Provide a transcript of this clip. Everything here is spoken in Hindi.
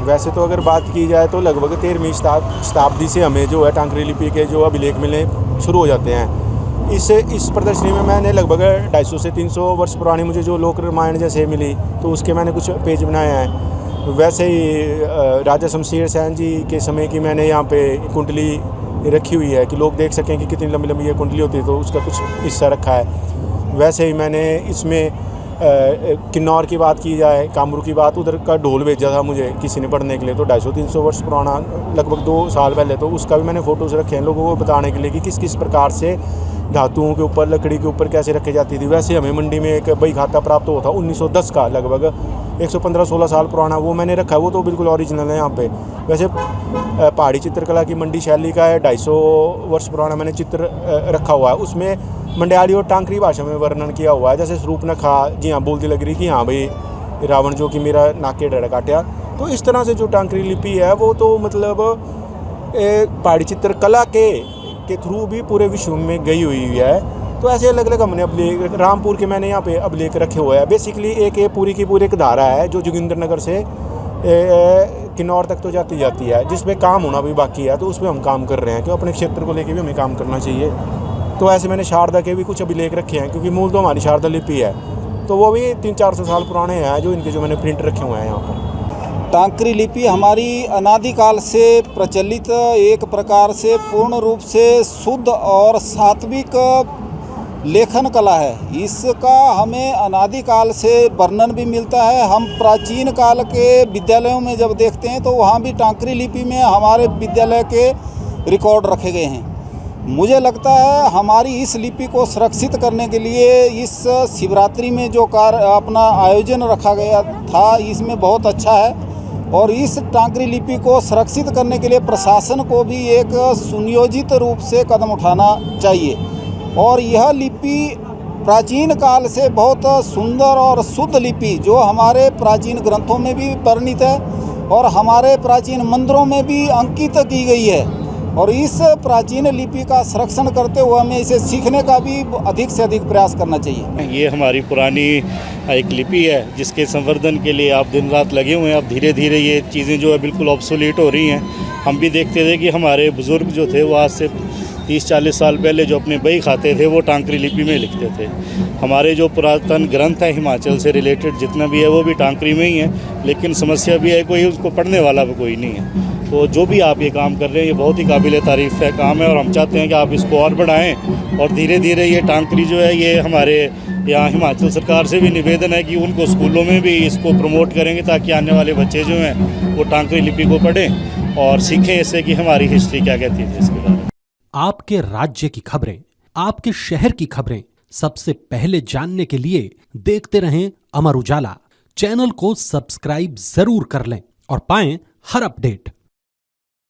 वैसे तो अगर बात की जाए तो लगभग 13वीं शताब्दी से हमें जो है टांकरी लिपि के जो अभिलेख मिलने शुरू हो जाते हैं। इस प्रदर्शनी में मैंने लगभग 250 से 300 वर्ष पुरानी मुझे जो लोक रामायण जैसे मिली, तो उसके मैंने कुछ पेज बनाए हैं। वैसे ही राजा शमशेर सेन जी के समय की मैंने यहाँ पे कुंडली रखी हुई है कि लोग देख सकें कि कितनी लंबी लंबी ये कुंडली होती है, तो उसका कुछ हिस्सा रखा है। वैसे ही मैंने इसमें किन्नौर की बात की जाए, कामरू की बात, उधर का ढोल भेजा था मुझे किसी ने पढ़ने के लिए, तो 250-300 वर्ष पुराना, लगभग 2 साल पहले, तो उसका भी मैंने फ़ोटोज़ रखे हैं लोगों को बताने के लिए कि किस किस प्रकार से धातुओं के ऊपर, लकड़ी के ऊपर कैसे रखी जाती थी। वैसे हमें मंडी में एक बही खाता प्राप्त हुआ था 1910 का, लगभग 115-16 साल पुराना, वो मैंने रखा है। वो तो बिल्कुल ओरिजिनल है यहाँ पे। वैसे पहाड़ी चित्रकला की मंडी शैली का है, 250 वर्ष पुराना मैंने चित्र रखा हुआ है। उसमें मंडयाली और टांकरी भाषा में वर्णन किया हुआ है, जैसे शूर्पणखा जी हाँ बोलती लग रही कि हाँ भाई रावण जो कि मेरा नाके डर काटा। तो इस तरह से जो टांकरी लिपि है वो तो मतलब पहाड़ी चित्रकला के थ्रू भी पूरे विश्व में गई हुई है। तो ऐसे अलग अलग हमने अभिलेख, रामपुर के मैंने यहाँ पे अभिलेख रखे हुए हैं। बेसिकली एक पूरी की पूरी एक धारा है जो जोगिंद्रनगर से किन्नौर तक तो जाती है, जिसमें काम होना भी बाकी है, तो उस पर हम काम कर रहे हैं कि अपने क्षेत्र को लेकर भी हमें काम करना चाहिए। तो ऐसे मैंने शारदा के भी कुछ अभिलेख रखे हैं, क्योंकि मूल तो हमारी शारदा लिपि है, तो वो भी 300-400 साल पुराने हैं जो इनके जो मैंने प्रिंट रखे हुए हैं यहाँ पर। टांकरी लिपि हमारी अनादिकाल से प्रचलित एक प्रकार से पूर्ण रूप से शुद्ध और सात्विक लेखन कला है। इसका हमें अनादिकाल से वर्णन भी मिलता है। हम प्राचीन काल के विद्यालयों में जब देखते हैं तो वहाँ भी टांकरी लिपि में हमारे विद्यालय के रिकॉर्ड रखे गए हैं। मुझे लगता है हमारी इस लिपि को सुरक्षित करने के लिए इस शिवरात्रि में जो अपना आयोजन रखा गया था, इसमें बहुत अच्छा है। और इस टांकरी लिपि को सुरक्षित करने के लिए प्रशासन को भी एक सुनियोजित रूप से कदम उठाना चाहिए। और यह लिपि प्राचीन काल से बहुत सुंदर और शुद्ध लिपि जो हमारे प्राचीन ग्रंथों में भी वर्णित है और हमारे प्राचीन मंदिरों में भी अंकित की गई है। और इस प्राचीन लिपि का संरक्षण करते हुए हमें इसे सीखने का भी अधिक से अधिक प्रयास करना चाहिए। ये हमारी पुरानी एक लिपि है जिसके संवर्धन के लिए आप दिन रात लगे हुए हैं। अब धीरे धीरे ये चीज़ें जो है बिल्कुल ऑब्सोलीट हो रही हैं। हम भी देखते थे कि हमारे बुज़ुर्ग जो थे वो आज से 30-40 साल पहले जो अपने बही खाते थे वो टांकरी लिपि में लिखते थे। हमारे जो पुरातन ग्रंथ हैं हिमाचल से रिलेटेड जितना भी है वो भी टांकरी में ही है, लेकिन समस्या भी है कोई उसको पढ़ने वाला भी कोई नहीं है। तो जो भी आप ये काम कर रहे हैं ये बहुत ही काबिल तारीफ़ है काम है, और हम चाहते हैं कि आप इसको और बढ़ाएं। और धीरे धीरे ये टांकरी जो है ये हमारे यहाँ हिमाचल सरकार से भी निवेदन है कि उनको स्कूलों में भी इसको प्रमोट करेंगे ताकि आने वाले बच्चे जो हैं वो टांकरी लिपि को पढ़ें और सीखें इससे कि हमारी हिस्ट्री क्या कहती है इसके बारे में। आपके राज्य की खबरें, आपके शहर की खबरें सबसे पहले जानने के लिए देखते रहें अमर उजाला। चैनल को सब्सक्राइब जरूर कर लें और पाएं हर अपडेट।